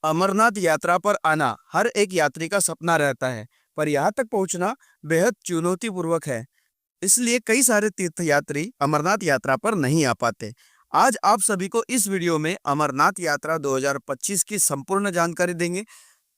अमरनाथ यात्रा पर आना हर एक यात्री का सपना रहता है, पर यहाँ तक पहुंचना बेहद चुनौतीपूर्वक है। इसलिए कई सारे तीर्थयात्री अमरनाथ यात्रा पर नहीं आ पाते। आज आप सभी को इस वीडियो में अमरनाथ यात्रा 2025 की संपूर्ण जानकारी देंगे।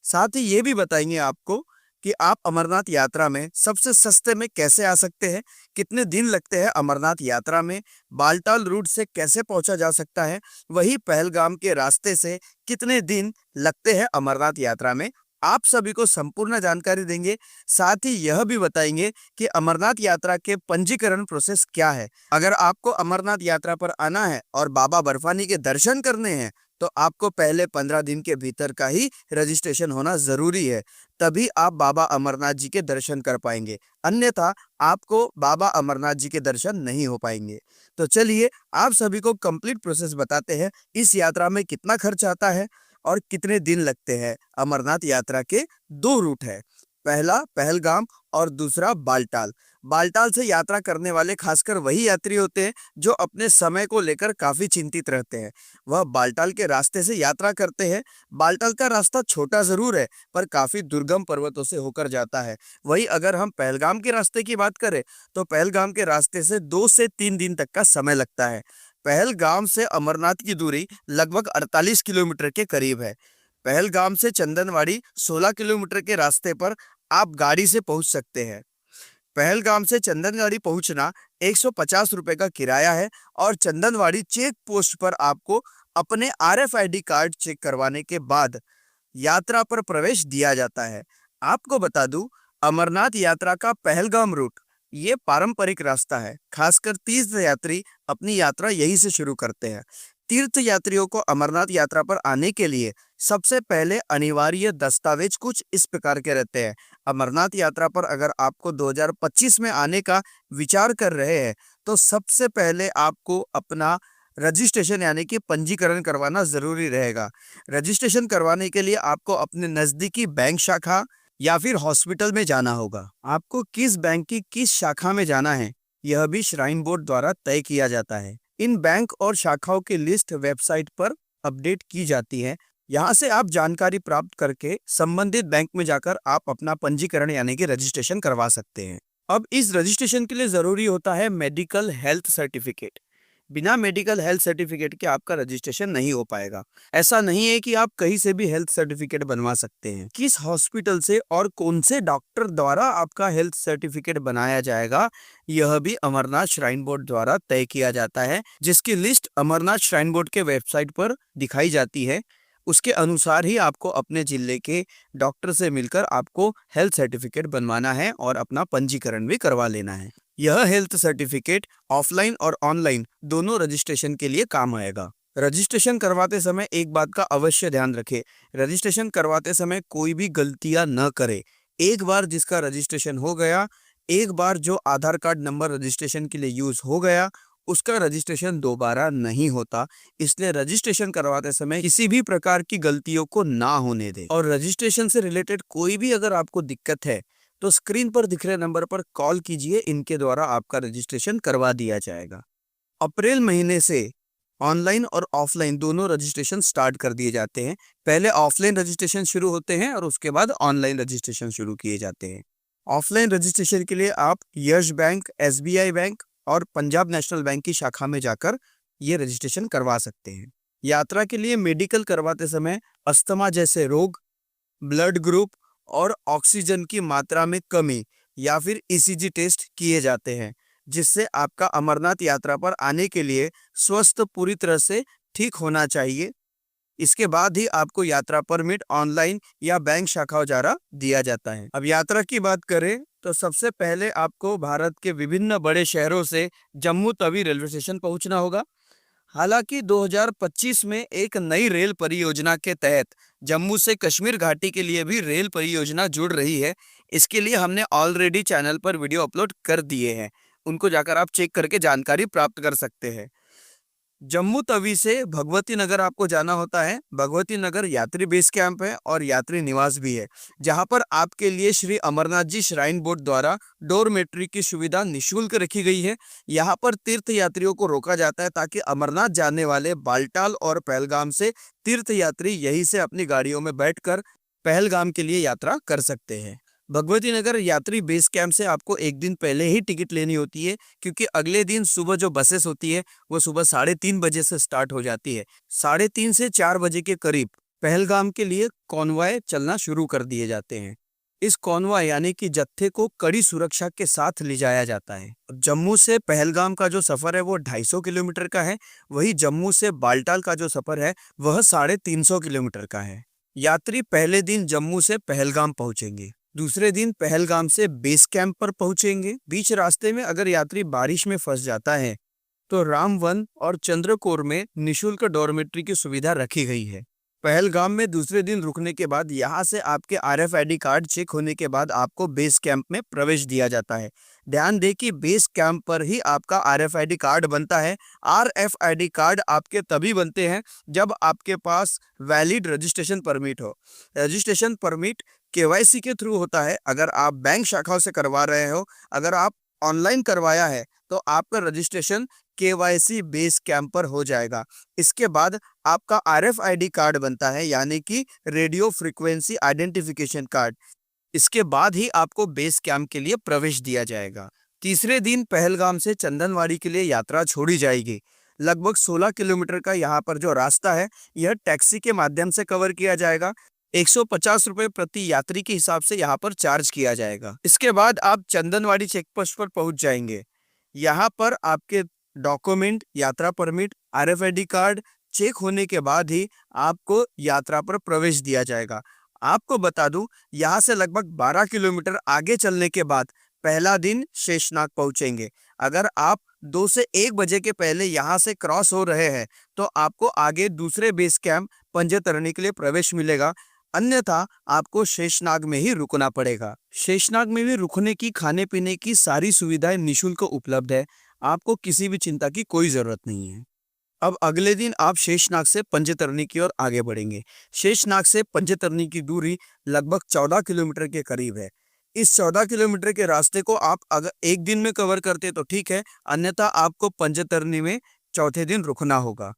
साथ ही ये भी बताएंगे आपको कि आप अमरनाथ यात्रा में सबसे सस्ते में कैसे आ सकते हैं, कितने दिन लगते हैं अमरनाथ यात्रा में, बालटाल रूट से कैसे पहुंचा जा सकता है, वही पहलगाम के रास्ते से कितने दिन लगते हैं अमरनाथ यात्रा में। आप सभी को संपूर्ण जानकारी देंगे। साथ ही यह भी बताएंगे कि अमरनाथ यात्रा के पंजीकरण प्रोसेस क्या है। अगर आपको अमरनाथ यात्रा पर आना है और बाबा बर्फानी के दर्शन करने हैं तो आपको पहले 15 दिन के भीतर का ही रजिस्ट्रेशन होना जरूरी है, तभी आप बाबा अमरनाथ जी के दर्शन कर पाएंगे। अन्यथा आपको बाबा अमरनाथ जी के दर्शन नहीं हो पाएंगे। तो चलिए आप सभी को कंप्लीट प्रोसेस बताते हैं। इस यात्रा में कितना खर्च आता है और कितने दिन लगते हैं। अमरनाथ यात्रा के दो रूट है, पहला पहलगाम और दूसरा बालटाल। बालटाल से यात्रा करने वाले खासकर वही यात्री होते हैं जो अपने समय को लेकर काफी चिंतित रहते हैं। वह बालटाल के रास्ते से यात्रा करते हैं। बालटाल का रास्ता छोटा जरूर है पर काफी दुर्गम पर्वतों से होकर जाता है। वही अगर हम पहलगाम के रास्ते की बात करें तो पहलगाम के रास्ते से 2 से 3 दिन तक का समय लगता है। पहलगाम से अमरनाथ की दूरी लगभग 48 किलोमीटर के करीब है। पहलगाम से चंदनवाड़ी 16 किलोमीटर के रास्ते पर आप गाड़ी से पहुंच सकते हैं। पहलगाम से चंदनवाड़ी पहुंचना 150 रुपए का किराया है और चंदनवाड़ी चेक पोस्ट पर आपको अपने RFID कार्ड चेक करवाने के बाद यात्रा पर प्रवेश दिया जाता है। आपको बता दूं, अमरनाथ यात्रा का पहलगाम रूट ये पारंपरिक रास्ता है। खासकर तीर्थ यात्री अपनी यात्रा यहीं से शुरू करते हैं। तीर्थ यात्रियों को अमरनाथ यात्रा पर आने के लिए सबसे पहले अनिवार्य दस्तावेज कुछ इस प्रकार के रहते हैं। अमरनाथ यात्रा पर अगर आपको 2025 में आने का विचार कर रहे हैं तो सबसे पहले आपको अपना रजिस्ट्रेशन यानी कि पंजीकरण करवाना जरूरी रहेगा। रजिस्ट्रेशन करवाने के लिए आपको अपने नजदीकी बैंक शाखा या फिर हॉस्पिटल में जाना होगा। आपको किस बैंक की किस शाखा में जाना है यह भी श्राइन बोर्ड द्वारा तय किया जाता है। इन बैंक और शाखाओं की लिस्ट वेबसाइट पर अपडेट की जाती है। यहाँ से आप जानकारी प्राप्त करके संबंधित बैंक में जाकर आप अपना पंजीकरण यानी कि रजिस्ट्रेशन करवा सकते हैं। अब इस रजिस्ट्रेशन के लिए जरूरी होता है मेडिकल हेल्थ सर्टिफिकेट। बिना मेडिकल हेल्थ सर्टिफिकेट के आपका रजिस्ट्रेशन नहीं हो पाएगा। ऐसा नहीं है कि आप कहीं से भी हेल्थ सर्टिफिकेट बनवा सकते हैं। किस हॉस्पिटल से और कौन से डॉक्टर द्वारा आपका हेल्थ सर्टिफिकेट बनाया जाएगा यह भी अमरनाथ श्राइन बोर्ड द्वारा तय किया जाता है, जिसकी लिस्ट अमरनाथ श्राइन बोर्ड के वेबसाइट पर दिखाई जाती है। उसके अनुसार ही आपको अपने जिले के डॉक्टर से मिलकर आपको हेल्थ सर्टिफिकेट बनवाना है और अपना पंजीकरण भी करवा लेना है। यह हेल्थ सर्टिफिकेट ऑफलाइन और ऑनलाइन दोनों रजिस्ट्रेशन के लिए काम आएगा। रजिस्ट्रेशन करवाते समय एक बात का अवश्य ध्यान रखें, रजिस्ट्रेशन करवाते समय कोई भी गलतियां न करे। एक बार जिसका रजिस्ट्रेशन हो गया, एक बार जो आधार कार्ड नंबर रजिस्ट्रेशन के लिए यूज हो गया, उसका रजिस्ट्रेशन दोबारा नहीं होता। इसलिए रजिस्ट्रेशन करवाते समय किसी भी प्रकार की गलतियों को ना होने दें। और रजिस्ट्रेशन से रिलेटेड कोई भी अगर आपको दिक्कत है तो स्क्रीन पर दिख रहे नंबर पर कॉल कीजिए, इनके द्वारा आपका रजिस्ट्रेशन करवा दिया जाएगा। अप्रैल महीने से ऑनलाइन और ऑफलाइन दोनों रजिस्ट्रेशन स्टार्ट कर दिए जाते हैं। पहले ऑफलाइन रजिस्ट्रेशन शुरू होते हैं और उसके बाद ऑनलाइन रजिस्ट्रेशन शुरू किए जाते हैं। ऑफलाइन रजिस्ट्रेशन के लिए आप यस बैंक, SBI बैंक और पंजाब नेशनल बैंक की शाखा में जाकर ये रजिस्ट्रेशन करवा सकते हैं। यात्रा के लिए मेडिकल करवाते समय अस्थमा जैसे रोग, ब्लड ग्रुप और ऑक्सीजन की मात्रा में कमी या फिर ECG टेस्ट किए जाते हैं, जिससे आपका अमरनाथ यात्रा पर आने के लिए स्वस्थ पूरी तरह से ठीक होना चाहिए। इसके बाद ही आपको यात्रा परमिट ऑनलाइन या बैंक शाखाओं द्वारा दिया जाता है। अब यात्रा की बात करें तो सबसे पहले आपको भारत के विभिन्न बड़े शहरों से जम्मू तवी रेलवे स्टेशन पहुंचना होगा। हालांकि 2025 में एक नई रेल परियोजना के तहत जम्मू से कश्मीर घाटी के लिए भी रेल परियोजना जुड़ रही है। इसके लिए हमने ऑलरेडी चैनल पर वीडियो अपलोड कर दिए हैं, उनको जाकर आप चेक करके जानकारी प्राप्त कर सकते हैं। जम्मू तवी से भगवती नगर आपको जाना होता है। भगवती नगर यात्री बेस कैंप है और यात्री निवास भी है, जहां पर आपके लिए श्री अमरनाथ जी श्राइन बोर्ड द्वारा डोरमेट्री की सुविधा निशुल्क रखी गई है। यहां पर तीर्थ यात्रियों को रोका जाता है ताकि अमरनाथ जाने वाले बालटाल और पहलगाम से तीर्थ यात्री यहीं से अपनी गाड़ियों में बैठकर पहलगाम के लिए यात्रा कर सकते हैं। भगवती नगर यात्री बेस कैंप से आपको एक दिन पहले ही टिकट लेनी होती है, क्योंकि अगले दिन सुबह जो बसेस होती है वो सुबह 3:30 बजे से स्टार्ट हो जाती है। 3:30 से 4 बजे के करीब पहलगाम के लिए कॉन्वॉय चलना शुरू कर दिए जाते हैं। इस कॉन्वॉय यानी कि जत्थे को कड़ी सुरक्षा के साथ ले जाया जाता है। जम्मू से पहलगाम का जो सफर है वो 250 किलोमीटर का है। वही जम्मू से बालटाल का जो सफर है वह 350 किलोमीटर का है। यात्री पहले दिन जम्मू से पहलगाम पहुंचेंगे, दूसरे दिन पहलगाम से बेस कैंप पर पहुंचेंगे। बीच रास्ते में अगर यात्री बारिश में फंस जाता है तो रामवन और चंद्रकोर में निशुल्क डॉर्मेट्री की सुविधा रखी गई है। पहलगाम में दूसरे दिन रुकने के बाद यहाँ से आपके RFID कार्ड चेक होने के बाद आपको बेस कैंप में प्रवेश दिया जाता है। ध्यान दें कि बेस कैंप पर ही आपका RFID कार्ड बनता है। RFID कार्ड आपके तभी बनते हैं जब आपके पास वैलिड रजिस्ट्रेशन परमिट हो। रजिस्ट्रेशन परमिट KYC के थ्रू होता है। अगर आप बैंक शाखाओं से करवा रहे हो, अगर आप ऑनलाइन करवाया है तो आपका रजिस्ट्रेशन KYC बेस कैंप पर हो जाएगा। इसके बाद आपका RFID कार्ड बनता है, यानी कि रेडियो फ्रीक्वेंसी आइडेंटिफिकेशन कार्ड। इसके बाद ही आपको बेस कैंप के लिए प्रवेश दिया जाएगा। तीसरे दिन पहलगाम से चंदनवाड़ी के लिए यात्रा छोड़ी जाएगी। लगभग 16 किलोमीटर का यहाँ पर जो रास्ता है यह टैक्सी के माध्यम से कवर किया जाएगा। 150 रुपये प्रति यात्री के हिसाब से यहाँ पर चार्ज किया जाएगा। इसके बाद आप चंदनवाड़ी चेक पोस्ट पर पहुंच जाएंगे। यहाँ पर आपके डॉक्यूमेंट, यात्रा परमिट, RFID कार्ड चेक होने के बाद ही आपको यात्रा पर प्रवेश दिया जाएगा। आपको बता दूं, यहाँ से लगभग 12 किलोमीटर आगे चलने के बाद पहला दिन शेषनाग पहुंचेंगे। अगर आप 2 से 1 बजे के पहले यहाँ से क्रॉस हो रहे हैं तो आपको आगे दूसरे बेस कैंप पंजतरणी के लिए प्रवेश मिलेगा, अन्यथा आपको शेषनाग में ही रुकना पड़ेगा। शेषनाग में भी रुकने की, खाने पीने की सारी सुविधाएं निशुल्क उपलब्ध है। आपको किसी भी चिंता की कोई जरूरत नहीं है। अब अगले दिन आप शेषनाग से पंजतरणी की ओर आगे बढ़ेंगे। शेषनाग से पंजतरणी की दूरी लगभग 14 किलोमीटर के करीब है। इस 14 किलोमीटर के रास्ते को आप अगर एक दिन में कवर करते तो ठीक है, अन्यथा आपको पंजतरणी में चौथे दिन रुकना होगा।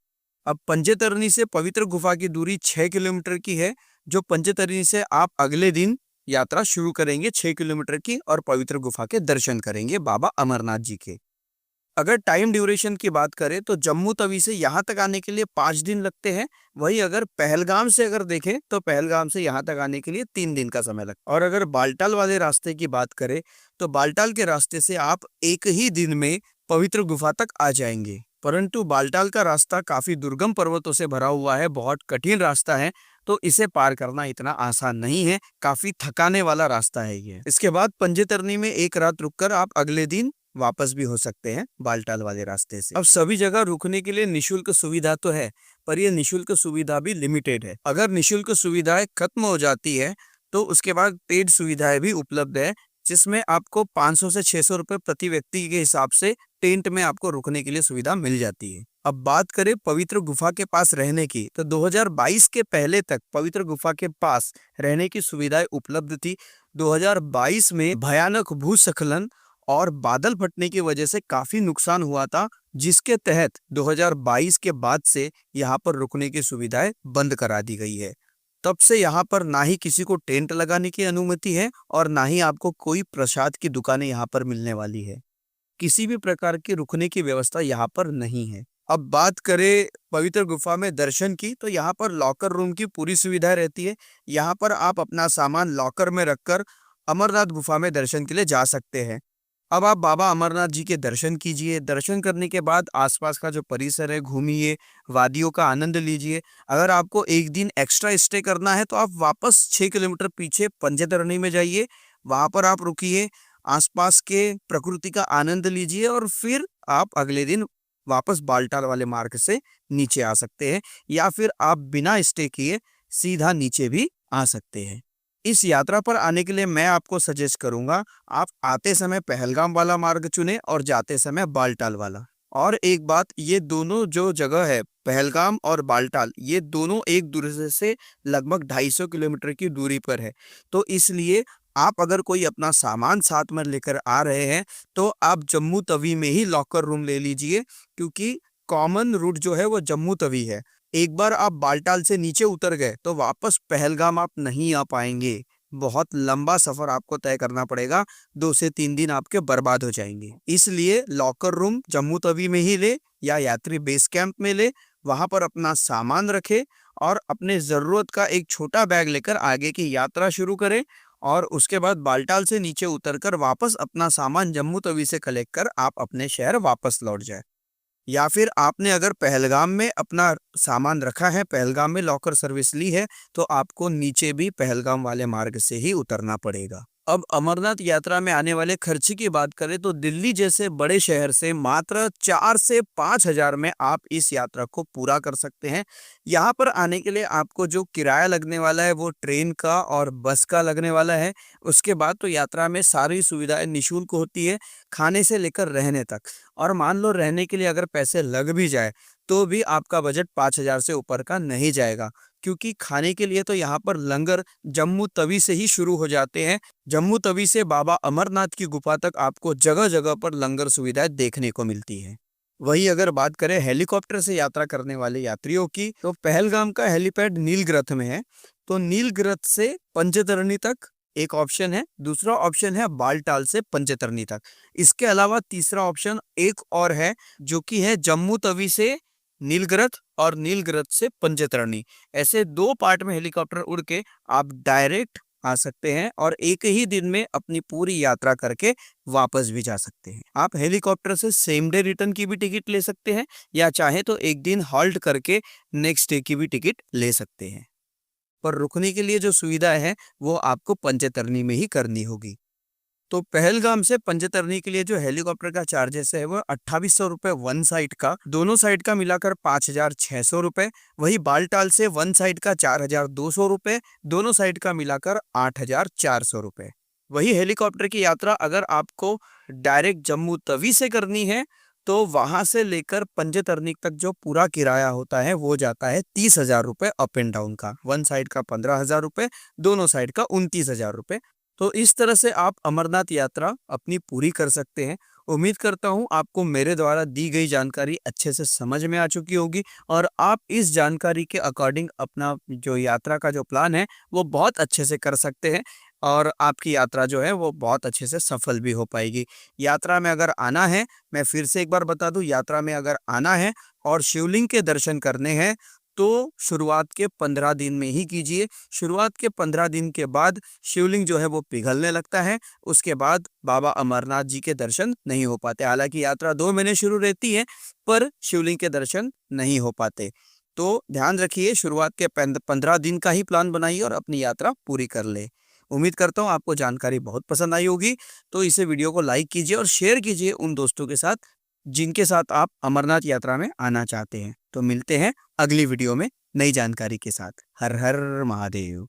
अब पंजतरणी से पवित्र गुफा की दूरी 6 किलोमीटर की है, जो पंजतरणी से आप अगले दिन यात्रा शुरू करेंगे 6 किलोमीटर की और पवित्र गुफा के दर्शन करेंगे बाबा अमरनाथ जी के। अगर टाइम ड्यूरेशन की बात करें तो जम्मू तवी से यहाँ तक आने के लिए 5 दिन लगते हैं। वही अगर पहलगाम से अगर देखें तो पहलगाम से यहाँ तक आने के लिए 3 दिन का समय लगता है। और अगर बालटाल वाले रास्ते की बात करें तो बालटाल के रास्ते से आप एक ही दिन में पवित्र गुफा तक आ जाएंगे। परंतु बालटाल का रास्ता काफी दुर्गम पर्वतों से भरा हुआ है, बहुत कठिन रास्ता है, तो इसे पार करना इतना आसान नहीं है, काफी थकाने वाला रास्ता है ये। इसके बाद पंजतरणी में एक रात रुककर आप अगले दिन वापस भी हो सकते हैं बालटाल वाले रास्ते से। अब सभी जगह रुकने के लिए निशुल्क सुविधा तो है, पर यह निशुल्क सुविधा भी लिमिटेड है। अगर निशुल्क सुविधाएं खत्म हो जाती है तो उसके बाद पेड सुविधाएं भी उपलब्ध है, जिसमें आपको 500 से 600 रुपए प्रति व्यक्ति के हिसाब से टेंट में आपको रुकने के लिए सुविधा मिल जाती है। अब बात करें पवित्र गुफा के पास रहने की, तो 2022 के पहले तक पवित्र गुफा के पास रहने की सुविधाएं उपलब्ध थी। 2022 में भयानक भूस्खलन और बादल फटने की वजह से काफी नुकसान हुआ था, जिसके तहत 2022 के बाद से यहाँ पर रुकने की सुविधाएं बंद करा दी गई है। तब से यहाँ पर ना ही किसी को टेंट लगाने की अनुमति है और ना ही आपको कोई प्रसाद की दुकानें यहाँ पर मिलने वाली है। किसी भी प्रकार की रुकने की व्यवस्था यहाँ पर नहीं है। अब बात करें पवित्र गुफा में दर्शन की, तो यहाँ पर लॉकर रूम की पूरी सुविधा रहती है। यहाँ पर आप अपना सामान लॉकर में रखकर अमरनाथ गुफा में दर्शन के लिए जा सकते हैं। अब आप बाबा अमरनाथ जी के दर्शन कीजिए। दर्शन करने के बाद आसपास का जो परिसर है घूमिए, वादियों का आनंद लीजिए। अगर आपको एक दिन एक्स्ट्रा स्टे करना है तो आप वापस 6 किलोमीटर पीछे पंजतरणी में जाइए, वहां पर आप रुकिए, आसपास के प्रकृति का आनंद लीजिए और फिर आप अगले दिन वापस बालटाल वाले मार्ग से नीचे आ सकते हैं, या फिर आप बिना स्टे किए सीधा नीचे भी आ सकते हैं। इस यात्रा पर आने के लिए मैं आपको सजेस्ट करूंगा, आप आते समय पहलगाम वाला मार्ग चुने और जाते समय बालटाल वाला। और एक बात, ये दोनों जो जगह है पहलगाम और बालटाल, ये दोनों एक दूसरे से लगभग 250 किलोमीटर की दूरी पर है। तो इसलिए आप अगर कोई अपना सामान साथ में लेकर आ रहे हैं तो आप जम्मू तवी में ही लॉकर रूम ले लीजिए, क्योंकि कॉमन रूट जो है वो जम्मू तवी है। एक बार आप बालटाल से नीचे उतर गए तो वापस पहलगाम आप नहीं आ पाएंगे। बहुत लंबा सफर आपको तय करना पड़ेगा, 2 से 3 दिन आपके बर्बाद हो जाएंगे। इसलिए लॉकर रूम जम्मू तवी में ही ले या यात्री बेस कैंप में ले, वहां पर अपना सामान रखे और अपने जरूरत का एक छोटा बैग लेकर आगे की यात्रा शुरू करें। और उसके बाद बालटाल से नीचे उतरकर वापस अपना सामान जम्मू तवी से कलेक्ट कर आप अपने शहर वापस लौट जाए। या फिर आपने अगर पहलगाम में अपना सामान रखा है, पहलगाम में लॉकर सर्विस ली है, तो आपको नीचे भी पहलगाम वाले मार्ग से ही उतरना पड़ेगा। अब अमरनाथ यात्रा में आने वाले खर्च की बात करें तो दिल्ली जैसे बड़े शहर से मात्र 4 से 5 हजार में आप इस यात्रा को पूरा कर सकते हैं। यहाँ पर आने के लिए आपको जो किराया लगने वाला है वो ट्रेन का और बस का लगने वाला है। उसके बाद तो यात्रा में सारी सुविधाएं निःशुल्क होती है, खाने से लेकर रहने तक। और मान लो रहने के लिए अगर पैसे लग भी जाए तो भी आपका बजट 5 हजार से ऊपर का नहीं जाएगा, क्योंकि खाने के लिए तो यहाँ पर लंगर जम्मू तवी से ही शुरू हो जाते हैं। जम्मू तवी से बाबा अमरनाथ की गुफा तक आपको जगह जगह पर लंगर सुविधाएं देखने को मिलती है। वही अगर बात करें हेलीकॉप्टर से यात्रा करने वाले यात्रियों की, तो पहलगाम का हेलीपैड नीलगिरथ में है। तो नीलगिरथ से पंचतरणी तक एक ऑप्शन है, दूसरा ऑप्शन है बालटाल से पंचतरणी तक। इसके अलावा तीसरा ऑप्शन एक और है, जो कि है जम्मू तवी से नीलगिरथ और नीलगिरथ से पंचतरणी। ऐसे 2 पार्ट में हेलीकॉप्टर उड़ के आप डायरेक्ट आ सकते हैं और एक ही दिन में अपनी पूरी यात्रा करके वापस भी जा सकते हैं। आप हेलीकॉप्टर से सेम डे रिटर्न की भी टिकट ले सकते हैं, या चाहे तो एक दिन हॉल्ट करके नेक्स्ट डे की भी टिकट ले सकते हैं। पर रुकने के लिए जो सुविधा है वो आपको पंचतरणी में ही करनी होगी। तो पहलगाम से पंचतरणी के लिए जो हेलीकॉप्टर का चार्जेस है वो 2800 रुपये वन साइड का, दोनों साइड का मिलाकर 5600 रुपये। वही बालटाल से वन साइड का 4200 रुपये, दोनों साइड का मिलाकर 8400 रुपये। वही हेलीकॉप्टर की यात्रा अगर आपको डायरेक्ट जम्मू तवी से करनी है तो वहां से लेकर पंचतरणी तक जो पूरा किराया होता है वो जाता है 30 हजार रुपये अप एंड डाउन का। वन साइड का 15 हजार रुपये, दोनों साइड का 29 हजार रुपये। तो इस तरह से आप अमरनाथ यात्रा अपनी पूरी कर सकते हैं। उम्मीद करता हूं आपको मेरे द्वारा दी गई जानकारी अच्छे से समझ में आ चुकी होगी और आप इस जानकारी के अकॉर्डिंग अपना जो यात्रा का जो प्लान है वो बहुत अच्छे से कर सकते हैं और आपकी यात्रा जो है वो बहुत अच्छे से सफल भी हो पाएगी। यात्रा में अगर आना है, मैं फिर से एक बार बता दूं, यात्रा में अगर आना है और शिवलिंग के दर्शन करने हैं तो शुरुआत के 15 दिन में ही कीजिए। शुरुआत के 15 दिन के बाद शिवलिंग जो है वो पिघलने लगता है, उसके बाद बाबा अमरनाथ जी के दर्शन नहीं हो पाते। हालांकि यात्रा 2 महीने शुरू रहती है पर शिवलिंग के दर्शन नहीं हो पाते। तो ध्यान रखिए, शुरुआत के 15 दिन का ही प्लान बनाइए और अपनी यात्रा पूरी कर ले। उम्मीद करता हूँ आपको जानकारी बहुत पसंद आई होगी, तो इसे वीडियो को लाइक कीजिए और शेयर कीजिए उन दोस्तों के साथ जिनके साथ आप अमरनाथ यात्रा में आना चाहते हैं। तो मिलते हैं अगली वीडियो में नई जानकारी के साथ। हर हर महादेव।